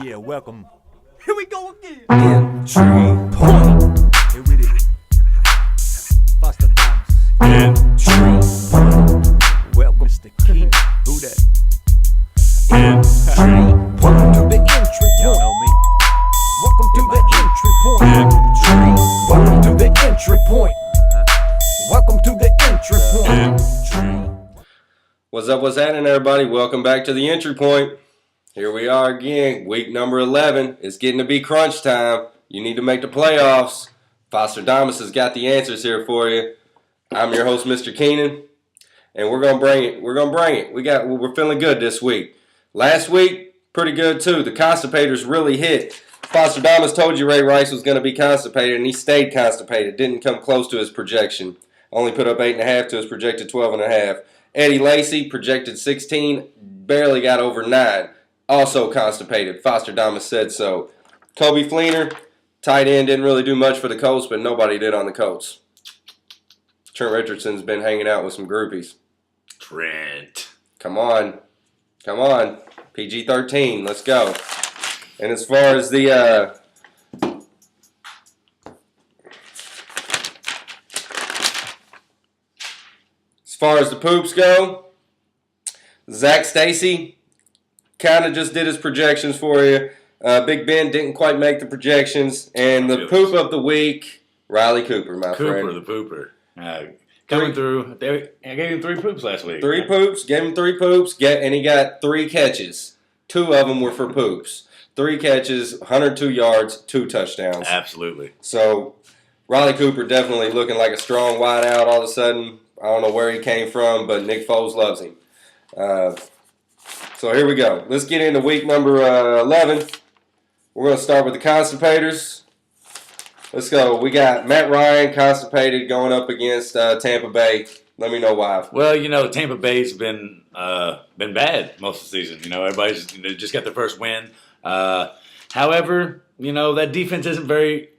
Yeah, welcome. Here we go again. Entry point. Here it is. Fosterdamus. Entry point. Welcome, Mr. King. Who that? Entry point. To the entry Y'all point. know me. Welcome to the entry point. Entry. Welcome to the entry point. Welcome to the entry point. What's up, what's happening, everybody? Welcome back to the entry point. Here we are again, week number 11. It's getting to be crunch time. You need to make the playoffs. Fosterdamus has got the answers here for you. I'm your host, Mr. Keenan, and we're gonna bring it. We're feeling good this week. Last week, pretty good too. The constipators really hit. Fosterdamus told you Ray Rice was gonna be constipated, and he stayed constipated. Didn't come close to his projection. Only put up 8.5 to his projected 12.5. Eddie Lacy projected 16, barely got over 9. Also constipated. Fosterdamus said so. Kobe Fleener, tight end, didn't really do much for the Colts, but nobody did on the Colts. Trent Richardson's been hanging out with some groupies. Trent. Come on. PG-13, let's go. And as far as the poops go, Zach Stacy kind of just did his projections for you. Big Ben didn't quite make the projections. And the poop of the week, Riley Cooper, my friend. Cooper, the pooper. Coming through. I gave him 3 poops last week. Gave him 3 poops, and he got 3 catches. 2 of them were for poops. 3 catches, 102 yards, 2 touchdowns. Absolutely. So, Riley Cooper definitely looking like a strong wideout all of a sudden. I don't know where he came from, but Nick Foles loves him. So here we go. Let's get into week number 11. We're going to start with the constipators. Let's go. We got Matt Ryan constipated going up against Tampa Bay. Let me know why. Well, Tampa Bay's been bad most of the season. Everybody's just got their first win. However, that defense isn't very,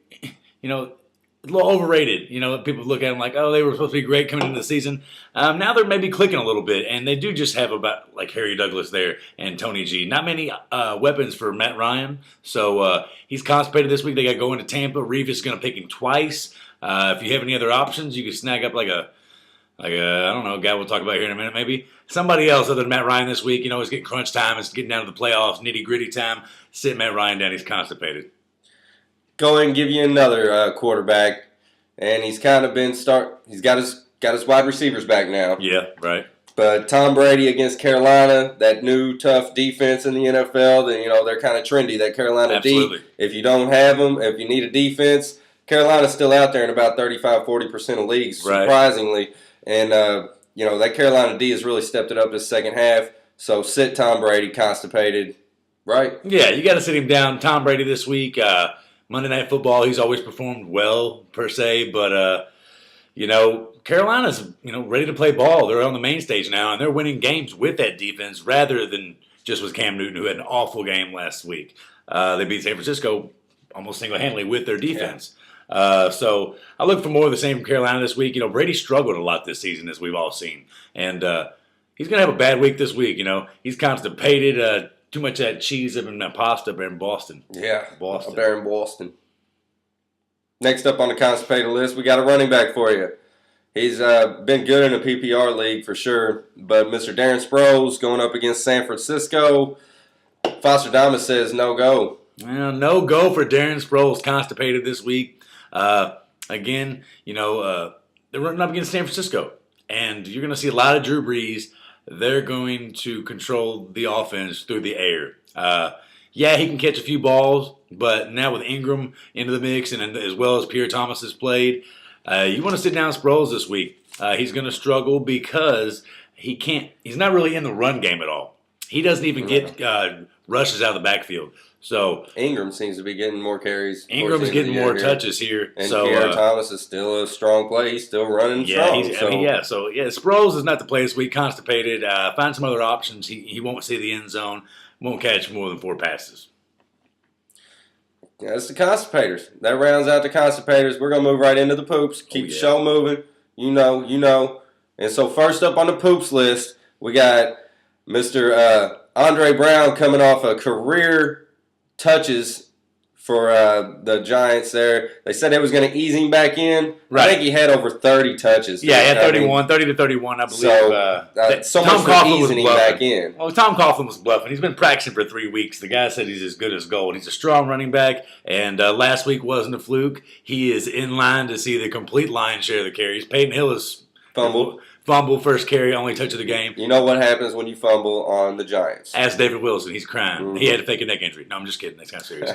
a little overrated. People look at them like, oh, they were supposed to be great coming into the season. Now they're maybe clicking a little bit, and they do just have about like Harry Douglas there and Tony G. Not many weapons for Matt Ryan, so he's constipated this week. They got going to Tampa. Reeves is going to pick him twice. If you have any other options, you can snag up like a I don't know, a guy we'll talk about here in a minute, maybe somebody else other than Matt Ryan this week. It's getting crunch time. It's getting down to the playoffs, nitty gritty time. Sit Matt Ryan down. He's constipated. Go ahead and give you another quarterback, and he's kind of been He's got his wide receivers back now. Yeah, right. But Tom Brady against Carolina, that new tough defense in the NFL, they're kind of trendy. That Carolina Absolutely. D. If you don't have them, if you need a defense, Carolina's still out there in about 35-40% of leagues, surprisingly. Right. And that Carolina D has really stepped it up this second half. So sit Tom Brady constipated, right? Yeah, you got to sit him down. Tom Brady this week. Monday Night Football, he's always performed well, per se, but, Carolina's, ready to play ball. They're on the main stage now, and they're winning games with that defense rather than just with Cam Newton, who had an awful game last week. They beat San Francisco almost single-handedly with their defense. Yeah. So I look for more of the same from Carolina this week. Brady struggled a lot this season, as we've all seen, and he's going to have a bad week this week. He's constipated, too much of that cheese up in that pasta up there in Boston. Yeah, Boston. Up there in Boston. Next up on the constipated list, we got a running back for you. He's been good in a PPR league for sure, but Mr. Darren Sproles going up against San Francisco. Fosterdamus says no go. Well, no go for Darren Sproles, constipated this week. Again, they're running up against San Francisco, and you're going to see a lot of Drew Brees. They're going to control the offense through the air. Yeah, he can catch a few balls, but now with Ingram into the mix and as well as Pierre Thomas has played, you want to sit down Sproles this week. He's going to struggle because he's not really in the run game at all. He doesn't even get rushes out of the backfield. So Ingram seems to be getting more carries. Ingram's getting more touches here. And so, Pierre Thomas is still a strong play. He's still running strong. Sproles is not the play this week, constipated. Find some other options. He won't see the end zone. Won't catch more than 4 passes. Yeah, that's the constipators. That rounds out the constipators. We're going to move right into the poops. Keep the show moving. You know. And so first up on the poops list, we got Mr. Andre Brown coming off a career touches for the Giants there. They said they was going to ease him back in. Right. I think he had over 30 touches. Yeah, he had 30 to 31, I believe. So much for easing him back in. Well, Tom Coughlin was bluffing. He's been practicing for 3 weeks. The guy said he's as good as gold. He's a strong running back, and last week wasn't a fluke. He is in line to see the complete lion's share of the carries. Peyton Hill is fumble, first carry, only touch of the game. You know what happens when you fumble on the Giants? Ask David Wilson. He's crying. Mm-hmm. He had to fake a neck injury. No, I'm just kidding. That's kind of serious.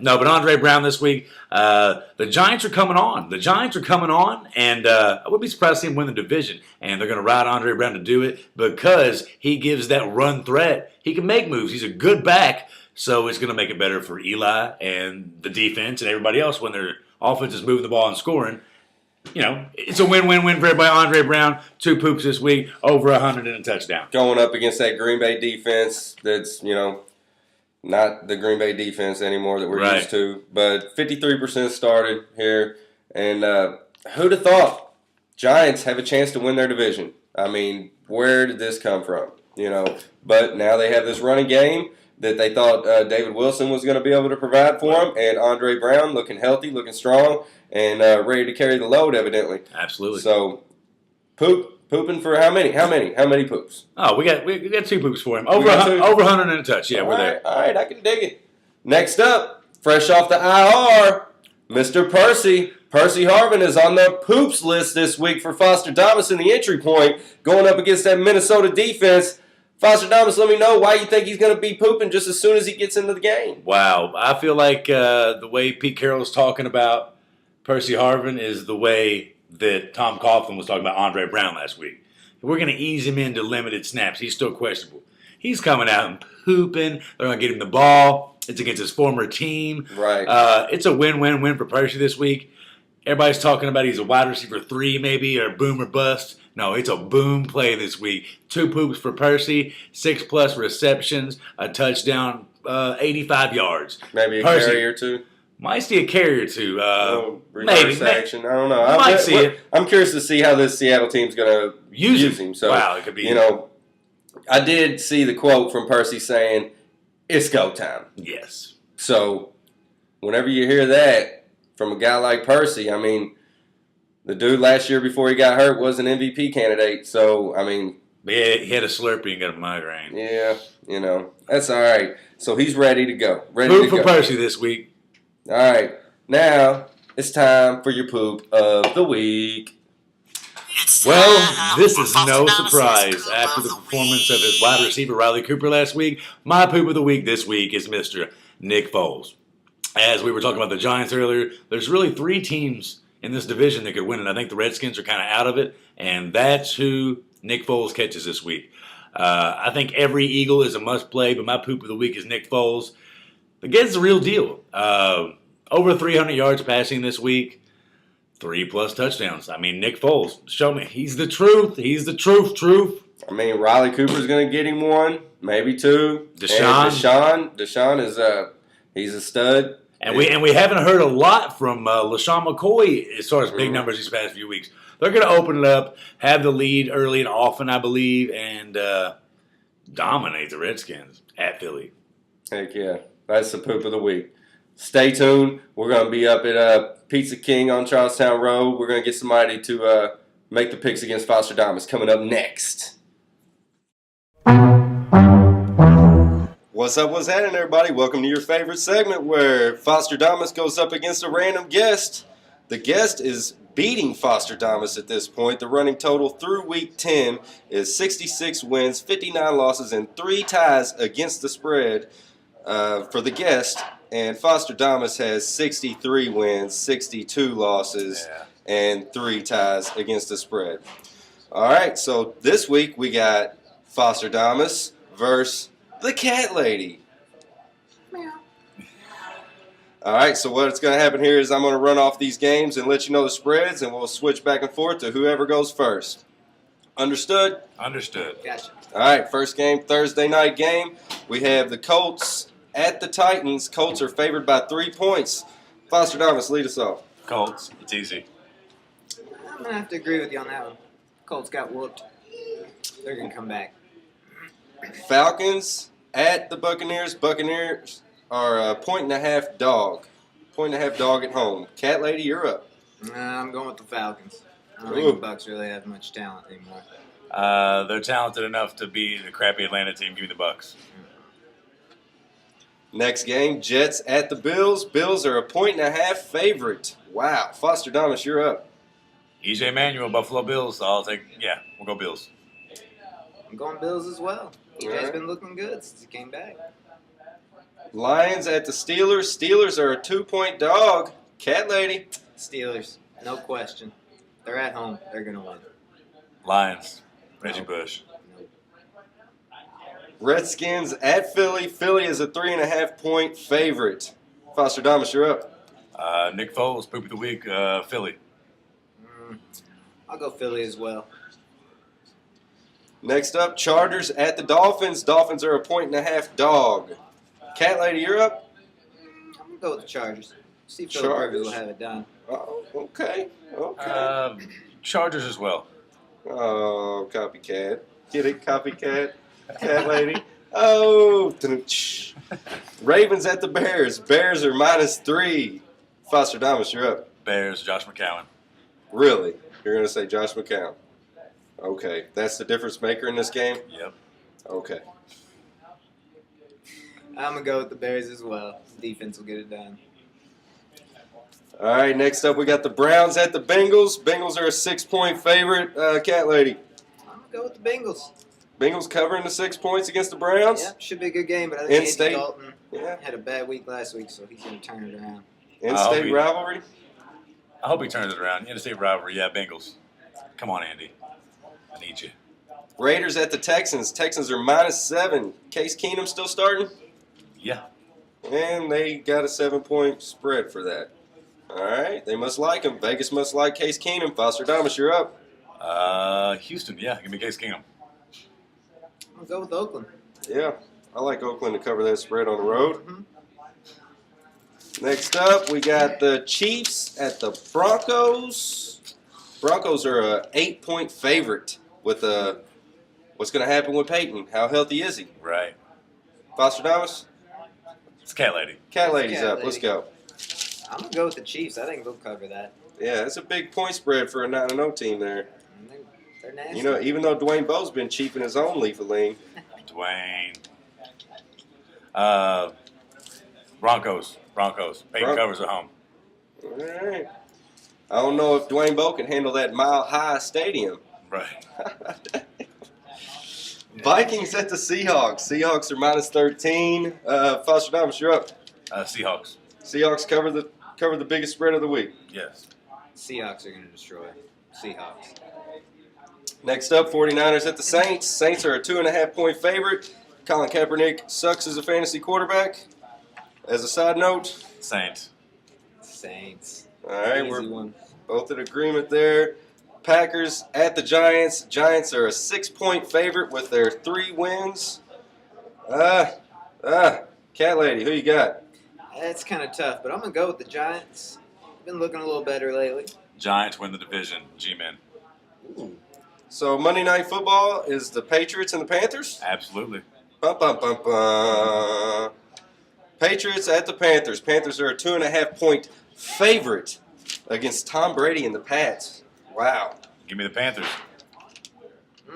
No, but Andre Brown this week, the Giants are coming on. And I would be surprised to see him win the division. And they're going to ride Andre Brown to do it because he gives that run threat. He can make moves. He's a good back, so it's going to make it better for Eli and the defense and everybody else when their offense is moving the ball and scoring. You know, it's a win-win-win for everybody. Andre Brown, 2 poops this week, over 100 and a touchdown. Going up against that Green Bay defense that's, not the Green Bay defense anymore that we're used to. But 53% started here. And who'd have thought Giants have a chance to win their division? I mean, where did this come from? But now they have this running game that they thought David Wilson was going to be able to provide for them. And Andre Brown looking healthy, looking strong. And ready to carry the load, evidently. Absolutely. So, pooping for how many? How many poops? Oh, we got 2 poops for him. Over 100 and a touch. Yeah, we're there. All right, I can dig it. Next up, fresh off the IR, Mr. Percy. Percy Harvin is on the poops list this week for Fosterdamus in the entry point, going up against that Minnesota defense. Fosterdamus, let me know why you think he's going to be pooping just as soon as he gets into the game. Wow. I feel like the way Pete Carroll's talking about Percy Harvin is the way that Tom Coughlin was talking about Andre Brown last week. We're going to ease him into limited snaps. He's still questionable. He's coming out and pooping. They're going to get him the ball. It's against his former team. Right. It's a win-win-win for Percy this week. Everybody's talking about he's a wide receiver 3 maybe, or boom or bust. No, it's a boom play this week. 2 poops for Percy, 6+ receptions, a touchdown, 85 yards. Maybe a Percy, carry or 2. Might see a carry or 2. Reverse action. I don't know. Might see it. I'm curious to see how this Seattle team's going to use him. So, wow, it could be. I did see the quote from Percy saying, "It's go time." Yes. So, whenever you hear that from a guy like Percy, I mean, the dude last year before he got hurt was an MVP candidate. So, I mean, yeah, he had a Slurpee and got a migraine. Yeah, that's all right. So he's ready to go. Poop for Percy this week. All right, now it's time for your poop of the week. Well, this is no surprise. After the performance of his wide receiver Riley Cooper last week, my poop of the week this week is Mr. Nick Foles. As we were talking about the Giants earlier, there's really 3 teams in this division that could win it. I think the Redskins are kind of out of it, and that's who Nick Foles catches this week. I think every Eagle is a must-play, but my poop of the week is Nick Foles. The kid's the real deal. Over 300 yards passing this week, 3+ touchdowns. I mean, Nick Foles, show me. He's the truth. He's the truth. I mean, Riley Cooper's going to get him 1, maybe 2. Deshaun is he's a stud. And we haven't heard a lot from LaShawn McCoy as far as big numbers these past few weeks. They're going to open it up, have the lead early and often, I believe, and dominate the Redskins at Philly. Heck yeah. That's the poop of the week. Stay tuned. We're going to be up at Pizza King on Charlestown Road. We're going to get somebody to make the picks against Fosterdamus coming up next. What's up? What's happening, everybody? Welcome to your favorite segment where Fosterdamus goes up against a random guest. The guest is beating Fosterdamus at this point. The running total through week 10 is 66 wins, 59 losses, and 3 ties against the spread for the guest. And Fosterdamus has 63 wins, 62 losses, and 3 ties against the spread. All right, so this week we got Fosterdamus versus the Cat Lady. Meow. All right, so what's going to happen here is I'm going to run off these games and let you know the spreads, and we'll switch back and forth to whoever goes first. Understood? Understood. Gotcha. All right, first game, Thursday night game. We have the Colts at the Titans. Colts are favored by 3 points. Fosterdamus, lead us off. Colts. It's easy. I'm going to have to agree with you on that one. Colts got whooped. They're going to come back. Falcons at the Buccaneers. Buccaneers are a 1.5 dog. 1.5 dog at home. Cat Lady, you're up. Nah, I'm going with the Falcons. I don't Ooh. think the Bucks really have much talent anymore. They're talented enough to beat the crappy Atlanta team. Give me the Bucks. Next game, Jets at the Bills. Bills are a 1.5 favorite. Wow. Fosterdamus, you're up. EJ Manuel, Buffalo Bills. We'll go Bills. I'm going Bills as well. EJ's Alright. been looking good since he came back. Lions at the Steelers. Steelers are a 2-point dog. Cat Lady. Steelers, no question. They're at home. They're going to win. Lions. Reggie Bush. Nope. Redskins at Philly. Philly is a 3.5-point favorite. Fosterdamus, you're up. Nick Foles, Poop of the Week, Philly. I'll go Philly as well. Next up, Chargers at the Dolphins. Dolphins are a 1.5 dog. Cat Lady, you're up. I'm going to go with the Chargers. See if Philip Rivers will have it done. Oh, okay. Okay. Chargers as well. Oh, copycat. Get it, copycat? Cat Lady. Oh. Ravens at the Bears. Bears are -3. Fosterdamus, you're up. Bears, Josh McCown. Really? You're going to say Josh McCown. Okay. That's the difference maker in this game? Yep. Okay. I'm going to go with the Bears as well. Defense will get it done. All right, next up we got the Browns at the Bengals. Bengals are a 6-point favorite. Cat Lady. I'm going to go with the Bengals. Bengals covering the 6 points against the Browns? Yeah, should be a good game, but I think Andy In-state. Dalton Yeah. had a bad week last week, so he's going to turn it around. In-state rivalry? I hope he turns it around. Interstate rivalry, yeah, Bengals. Come on, Andy. I need you. Raiders at the Texans. Texans are -7. Case Keenum still starting? Yeah. And they got a 7-point spread for that. All right, they must like him. Vegas must like Case Keenum. Fosterdamus, you're up. Houston, yeah, give me Case Keenum. I'll go with Oakland. Yeah, I like Oakland to cover that spread on the road. Mm-hmm. Next up, we got the Chiefs at the Broncos. Broncos are a 8-point favorite with what's going to happen with Peyton? How healthy is he? Right. Fosterdamus? It's Cat Lady. Cat Lady's Cat up. Lady. Let's go. I'm going to go with the Chiefs. I think they'll cover that. Yeah, it's a big point spread for a 9-0 team there. And they're nasty. You know, even though Dwayne Bowe's been cheap in his own leaf of lean. Dwayne. Broncos. Peyton covers at home. All right. I don't know if Dwayne Bowe can handle that mile-high stadium. Right. Vikings at the Seahawks. Seahawks are -13. Fosterdamus, you're up. Seahawks. Seahawks cover the biggest spread of the week. Yes. Seahawks are going to destroy Seahawks. Next up, 49ers at the Saints. Saints are a 2.5-point favorite. Colin Kaepernick sucks as a fantasy quarterback. As a side note. Saints. Saints. All right, Easy we're one. both in agreement there. Packers at the Giants. Giants are a 6-point favorite with their 3 wins. Cat Lady, who you got? That's kind of tough, but I'm going to go with the Giants. Been looking a little better lately. Giants win the division. G-Men. So Monday Night Football is the Patriots and the Panthers? Absolutely. Bum, bum, bum, bum. Patriots at the Panthers. Panthers are a 2.5-point favorite against Tom Brady and the Pats. Wow. Give me the Panthers.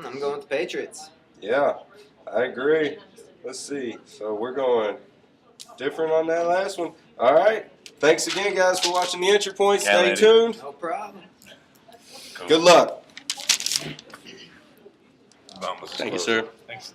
I'm going with the Patriots. Yeah, I agree. Let's see. So we're going different on that last one. All right. Thanks again, guys, for watching the Entry Point. Yeah, Stay lady. tuned. No problem. Cool. Good luck. Thank Thank you, sir. Thanks.